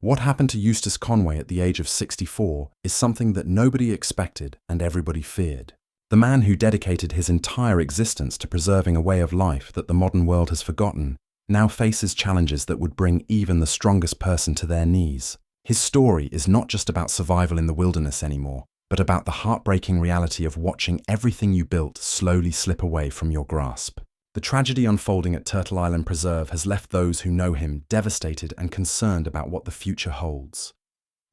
What happened to Eustace Conway at the age of 64 is something that nobody expected and everybody feared. The man who dedicated his entire existence to preserving a way of life that the modern world has forgotten now faces challenges that would bring even the strongest person to their knees. His story is not just about survival in the wilderness anymore, but about the heartbreaking reality of watching everything you built slowly slip away from your grasp. The tragedy unfolding at Turtle Island Preserve has left those who know him devastated and concerned about what the future holds.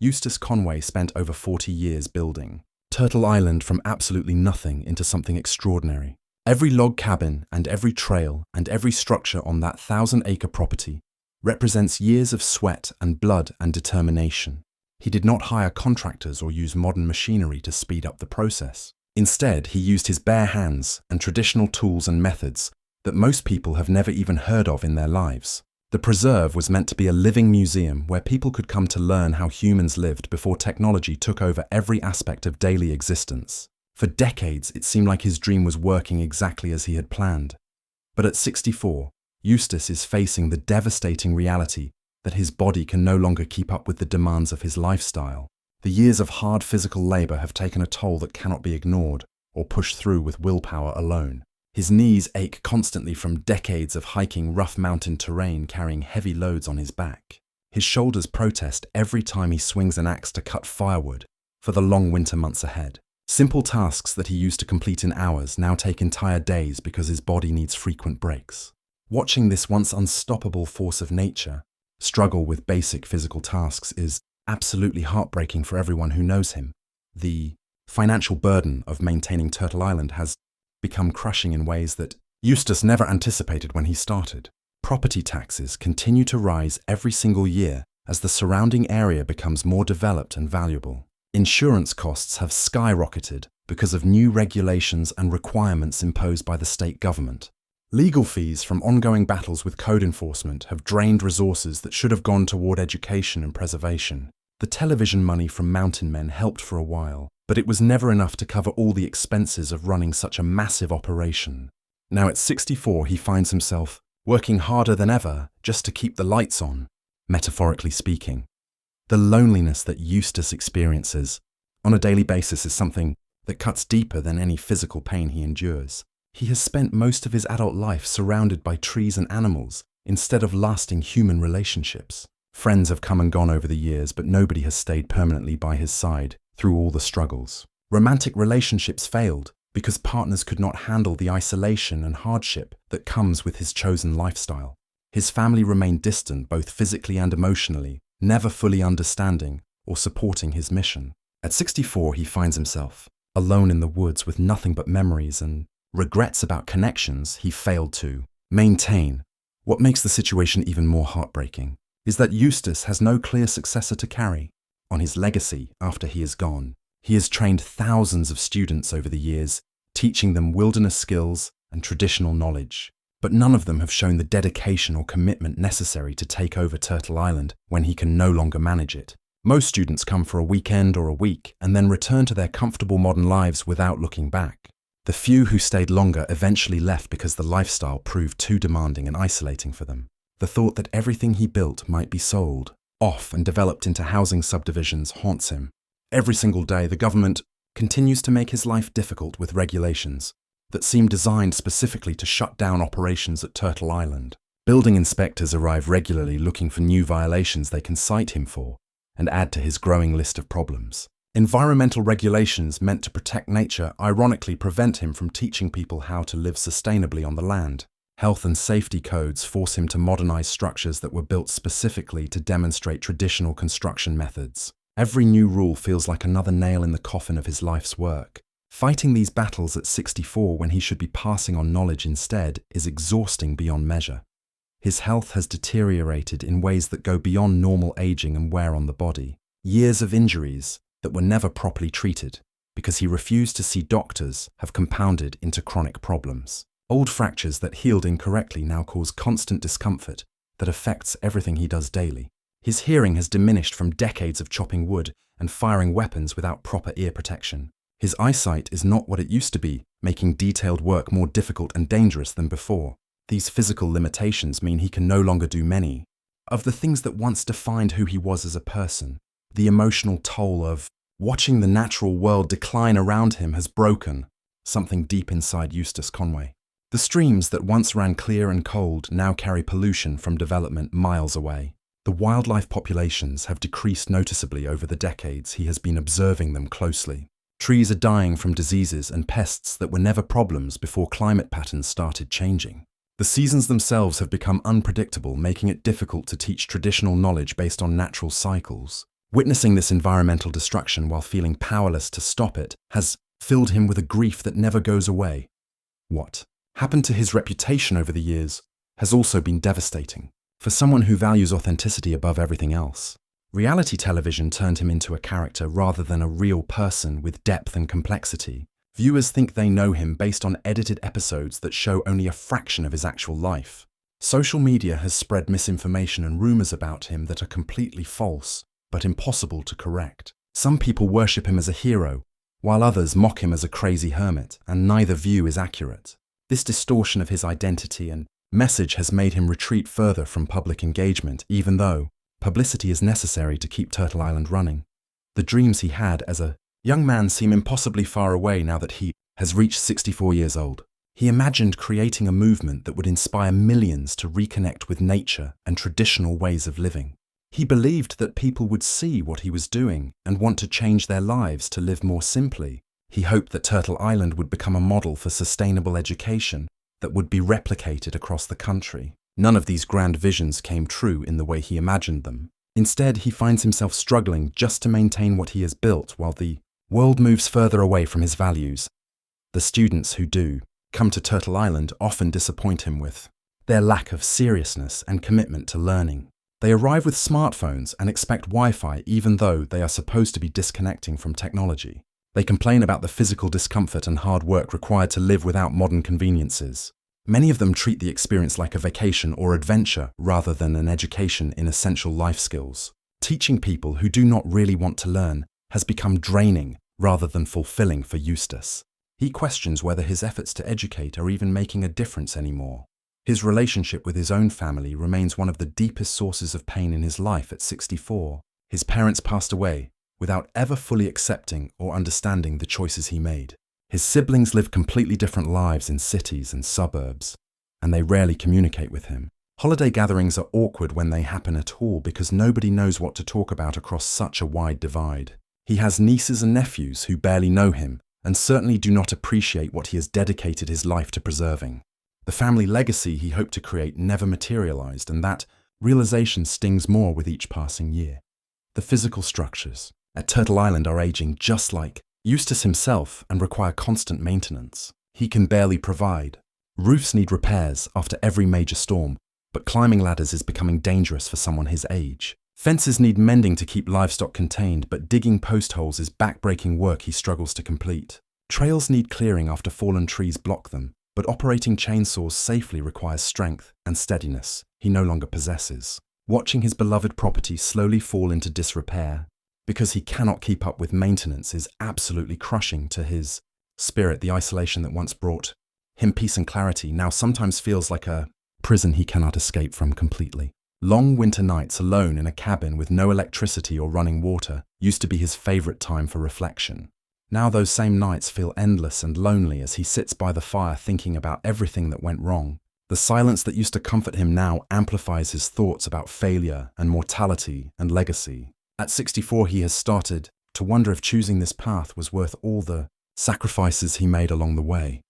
Eustace Conway spent over 40 years building Turtle Island from absolutely nothing into something extraordinary. Every log cabin and every trail and every structure on that 1,000-acre property represents years of sweat and blood and determination. He did not hire contractors or use modern machinery to speed up the process. Instead, he used his bare hands and traditional tools and methods that most people have never even heard of in their lives. The preserve was meant to be a living museum where people could come to learn how humans lived before technology took over every aspect of daily existence. For decades, it seemed like his dream was working exactly as he had planned. But at 64, Eustace is facing the devastating reality that his body can no longer keep up with the demands of his lifestyle. The years of hard physical labor have taken a toll that cannot be ignored or pushed through with willpower alone. His knees ache constantly from decades of hiking rough mountain terrain carrying heavy loads on his back. His shoulders protest every time he swings an axe to cut firewood for the long winter months ahead. Simple tasks that he used to complete in hours now take entire days because his body needs frequent breaks. Watching this once unstoppable force of nature struggle with basic physical tasks is absolutely heartbreaking for everyone who knows him. The financial burden of maintaining Turtle Island has become crushing in ways that Eustace never anticipated when he started. Property taxes continue to rise every single year as the surrounding area becomes more developed and valuable. Insurance costs have skyrocketed because of new regulations and requirements imposed by the state government. Legal fees from ongoing battles with code enforcement have drained resources that should have gone toward education and preservation. The television money from mountain men helped for a while, but it was never enough to cover all the expenses of running such a massive operation. Now at 64, he finds himself working harder than ever just to keep the lights on, metaphorically speaking. The loneliness that Eustace experiences on a daily basis is something that cuts deeper than any physical pain he endures. He has spent most of his adult life surrounded by trees and animals instead of lasting human relationships. Friends have come and gone over the years, but nobody has stayed permanently by his side through all the struggles. Romantic relationships failed because partners could not handle the isolation and hardship that comes with his chosen lifestyle. His family remained distant both physically and emotionally, never fully understanding or supporting his mission. At 64, he finds himself alone in the woods with nothing but memories and regrets about connections he failed to maintain. What makes the situation even more heartbreaking is that Eustace has no clear successor to carry on his legacy after he is gone. He has trained thousands of students over the years, teaching them wilderness skills and traditional knowledge, but none of them have shown the dedication or commitment necessary to take over Turtle Island when he can no longer manage it. Most students come for a weekend or a week and then return to their comfortable modern lives without looking back. The few who stayed longer eventually left because the lifestyle proved too demanding and isolating for them. The thought that everything he built might be sold off and developed into housing subdivisions haunts him. Every single day, the government continues to make his life difficult with regulations that seem designed specifically to shut down operations at Turtle Island. Building inspectors arrive regularly looking for new violations they can cite him for and add to his growing list of problems. Environmental regulations meant to protect nature ironically prevent him from teaching people how to live sustainably on the land. Health and safety codes force him to modernize structures that were built specifically to demonstrate traditional construction methods. Every new rule feels like another nail in the coffin of his life's work. Fighting these battles at 64 when he should be passing on knowledge instead is exhausting beyond measure. His health has deteriorated in ways that go beyond normal aging and wear on the body. Years of injuries that were never properly treated because he refused to see doctors have compounded into chronic problems. Old fractures that healed incorrectly now cause constant discomfort that affects everything he does daily. His hearing has diminished from decades of chopping wood and firing weapons without proper ear protection. His eyesight is not what it used to be, making detailed work more difficult and dangerous than before. These physical limitations mean he can no longer do many of the things that once defined who he was as a person. The emotional toll of watching the natural world decline around him has broken something deep inside Eustace Conway. The streams that once ran clear and cold now carry pollution from development miles away. The wildlife populations have decreased noticeably over the decades he has been observing them closely. Trees are dying from diseases and pests that were never problems before climate patterns started changing. The seasons themselves have become unpredictable, making it difficult to teach traditional knowledge based on natural cycles. Witnessing this environmental destruction while feeling powerless to stop it has filled him with a grief that never goes away. What happened to his reputation over the years has also been devastating. For someone who values authenticity above everything else, reality television turned him into a character rather than a real person with depth and complexity. Viewers think they know him based on edited episodes that show only a fraction of his actual life. Social media has spread misinformation and rumors about him that are completely false, but impossible to correct. Some people worship him as a hero, while others mock him as a crazy hermit, and neither view is accurate. This distortion of his identity and message has made him retreat further from public engagement, even though publicity is necessary to keep Turtle Island running. The dreams he had as a young man seem impossibly far away now that he has reached 64 years old. He imagined creating a movement that would inspire millions to reconnect with nature and traditional ways of living. He believed that people would see what he was doing and want to change their lives to live more simply. He hoped that Turtle Island would become a model for sustainable education that would be replicated across the country. None of these grand visions came true in the way he imagined them. Instead, he finds himself struggling just to maintain what he has built while the world moves further away from his values. The students who do come to Turtle Island often disappoint him with their lack of seriousness and commitment to learning. They arrive with smartphones and expect Wi-Fi even though they are supposed to be disconnecting from technology. They complain about the physical discomfort and hard work required to live without modern conveniences. Many of them treat the experience like a vacation or adventure rather than an education in essential life skills. Teaching people who do not really want to learn has become draining rather than fulfilling for Eustace. He questions whether his efforts to educate are even making a difference anymore. His relationship with his own family remains one of the deepest sources of pain in his life at 64. His parents passed away without ever fully accepting or understanding the choices he made. His siblings live completely different lives in cities and suburbs, and they rarely communicate with him. Holiday gatherings are awkward when they happen at all because nobody knows what to talk about across such a wide divide. He has nieces and nephews who barely know him and certainly do not appreciate what he has dedicated his life to preserving. The family legacy he hoped to create never materialized, and that realization stings more with each passing year. The physical structures at Turtle Island are aging just like Eustace himself and require constant maintenance. He can barely provide. Roofs need repairs after every major storm, but climbing ladders is becoming dangerous for someone his age. Fences need mending to keep livestock contained, but digging post holes is back-breaking work he struggles to complete. Trails need clearing after fallen trees block them, but operating chainsaws safely requires strength and steadiness he no longer possesses. Watching his beloved property slowly fall into disrepair because he cannot keep up with maintenance is absolutely crushing to his spirit. The isolation that once brought him peace and clarity now sometimes feels like a prison he cannot escape from completely. Long winter nights alone in a cabin with no electricity or running water used to be his favorite time for reflection. Now those same nights feel endless and lonely as he sits by the fire thinking about everything that went wrong. The silence that used to comfort him now amplifies his thoughts about failure and mortality and legacy. At 64, he has started to wonder if choosing this path was worth all the sacrifices he made along the way.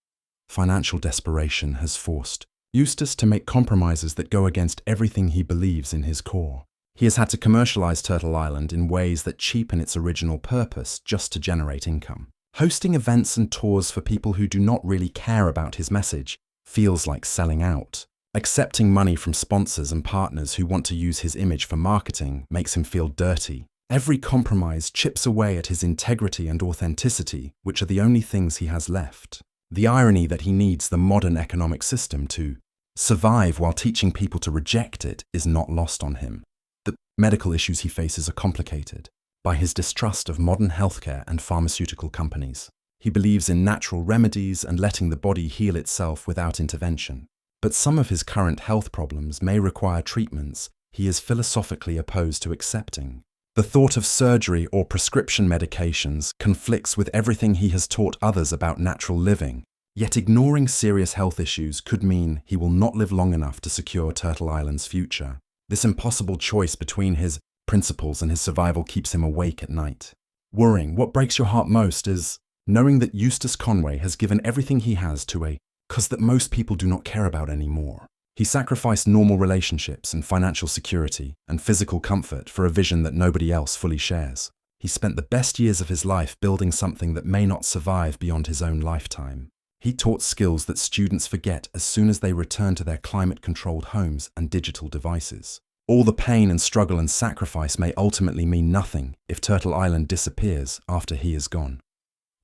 Financial desperation has forced Eustace to make compromises that go against everything he believes in his core. He has had to commercialize Turtle Island in ways that cheapen its original purpose just to generate income. Hosting events and tours for people who do not really care about his message feels like selling out. Accepting money from sponsors and partners who want to use his image for marketing makes him feel dirty. Every compromise chips away at his integrity and authenticity, which are the only things he has left. The irony that he needs the modern economic system to survive while teaching people to reject it is not lost on him. The medical issues he faces are complicated by his distrust of modern healthcare and pharmaceutical companies. He believes in natural remedies and letting the body heal itself without intervention. But some of his current health problems may require treatments he is philosophically opposed to accepting. The thought of surgery or prescription medications conflicts with everything he has taught others about natural living, yet ignoring serious health issues could mean he will not live long enough to secure Turtle Island's future. This impossible choice between his principles and his survival keeps him awake at night. Worrying, what breaks your heart most is knowing that Eustace Conway has given everything he has to a cause that most people do not care about anymore. He sacrificed normal relationships and financial security and physical comfort for a vision that nobody else fully shares. He spent the best years of his life building something that may not survive beyond his own lifetime. He taught skills that students forget as soon as they return to their climate-controlled homes and digital devices. All the pain and struggle and sacrifice may ultimately mean nothing if Turtle Island disappears after he is gone.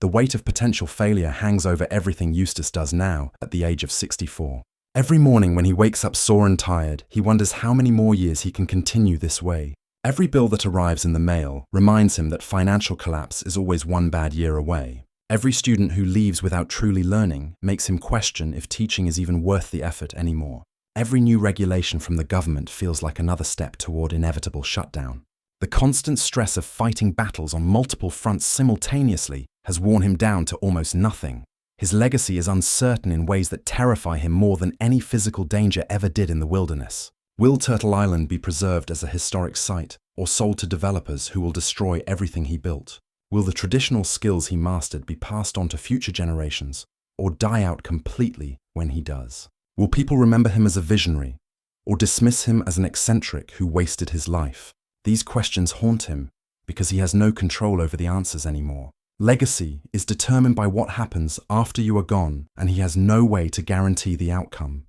The weight of potential failure hangs over everything Eustace does now at the age of 64. Every morning when he wakes up sore and tired, he wonders how many more years he can continue this way. Every bill that arrives in the mail reminds him that financial collapse is always one bad year away. Every student who leaves without truly learning makes him question if teaching is even worth the effort anymore. Every new regulation from the government feels like another step toward inevitable shutdown. The constant stress of fighting battles on multiple fronts simultaneously has worn him down to almost nothing. His legacy is uncertain in ways that terrify him more than any physical danger ever did in the wilderness. Will Turtle Island be preserved as a historic site or sold to developers who will destroy everything he built? Will the traditional skills he mastered be passed on to future generations or die out completely when he does? Will people remember him as a visionary or dismiss him as an eccentric who wasted his life? These questions haunt him because he has no control over the answers anymore. Legacy is determined by what happens after you are gone, and he has no way to guarantee the outcome.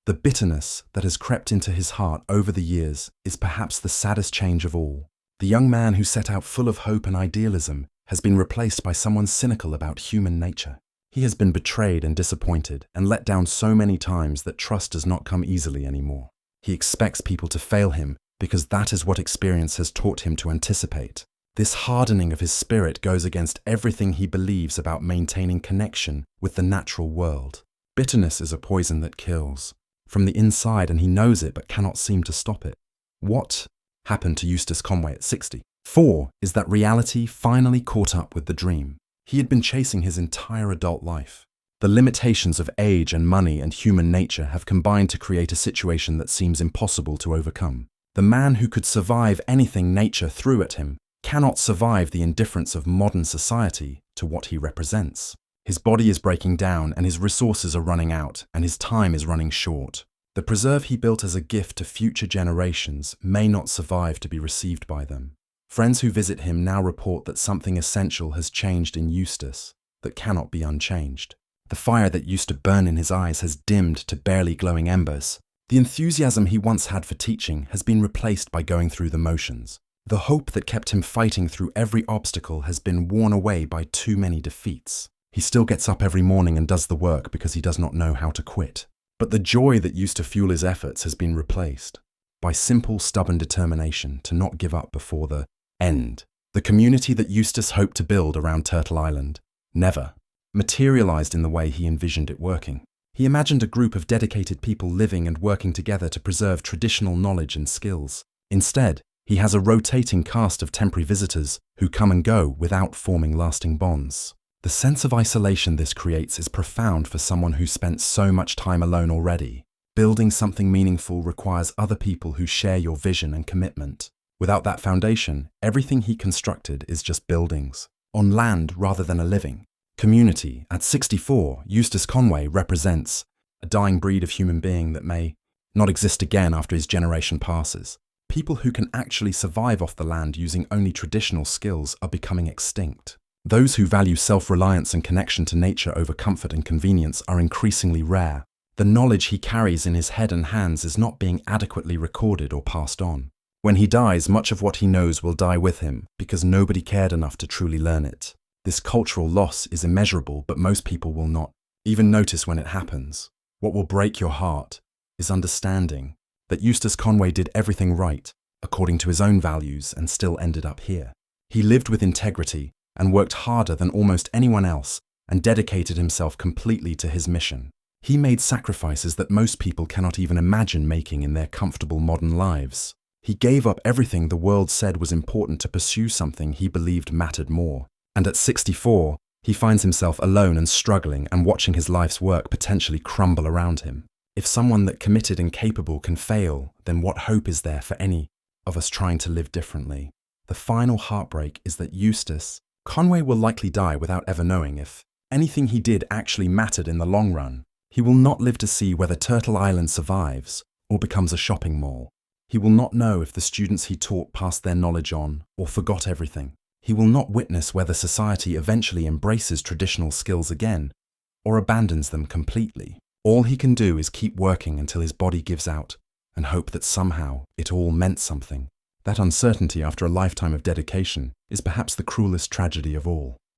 The bitterness that has crept into his heart over the years is perhaps the saddest change of all. The young man who set out full of hope and idealism has been replaced by someone cynical about human nature. He has been betrayed and disappointed and let down so many times that trust does not come easily anymore. He expects people to fail him because that is what experience has taught him to anticipate. This hardening of his spirit goes against everything he believes about maintaining connection with the natural world. Bitterness is a poison that kills from the inside, and he knows it but cannot seem to stop it. What happened to Eustace Conway at 60? 4 is that reality finally caught up with the dream. He had been chasing his entire adult life. The limitations of age and money and human nature have combined to create a situation that seems impossible to overcome. The man who could survive anything nature threw at him cannot survive the indifference of modern society to what he represents. His body is breaking down and his resources are running out and his time is running short. The preserve he built as a gift to future generations may not survive to be received by them. Friends who visit him now report that something essential has changed in Eustace that cannot be unchanged. The fire that used to burn in his eyes has dimmed to barely glowing embers. The enthusiasm he once had for teaching has been replaced by going through the motions. The hope that kept him fighting through every obstacle has been worn away by too many defeats. He still gets up every morning and does the work because he does not know how to quit. But the joy that used to fuel his efforts has been replaced by simple, stubborn determination to not give up before the end. The community that Eustace hoped to build around Turtle Island never materialized in the way he envisioned it working. He imagined a group of dedicated people living and working together to preserve traditional knowledge and skills. Instead, he has a rotating cast of temporary visitors who come and go without forming lasting bonds. The sense of isolation this creates is profound for someone who spent so much time alone already. Building something meaningful requires other people who share your vision and commitment. Without that foundation, everything he constructed is just buildings, on land rather than a living community. At 64, Eustace Conway represents a dying breed of human being that may not exist again after his generation passes. People who can actually survive off the land using only traditional skills are becoming extinct. Those who value self-reliance and connection to nature over comfort and convenience are increasingly rare. The knowledge he carries in his head and hands is not being adequately recorded or passed on. When he dies, much of what he knows will die with him because nobody cared enough to truly learn it. This cultural loss is immeasurable, but most people will not even notice when it happens. What will break your heart is understanding that Eustace Conway did everything right, according to his own values, and still ended up here. He lived with integrity and worked harder than almost anyone else and dedicated himself completely to his mission. He made sacrifices that most people cannot even imagine making in their comfortable modern lives. He gave up everything the world said was important to pursue something he believed mattered more. And at 64, he finds himself alone and struggling and watching his life's work potentially crumble around him. If someone that committed and capable can fail, then what hope is there for any of us trying to live differently? The final heartbreak is that Eustace Conway will likely die without ever knowing if anything he did actually mattered in the long run. He will not live to see whether Turtle Island survives or becomes a shopping mall. He will not know if the students he taught passed their knowledge on or forgot everything. He will not witness whether society eventually embraces traditional skills again or abandons them completely. All he can do is keep working until his body gives out and hope that somehow it all meant something. That uncertainty after a lifetime of dedication is perhaps the cruelest tragedy of all.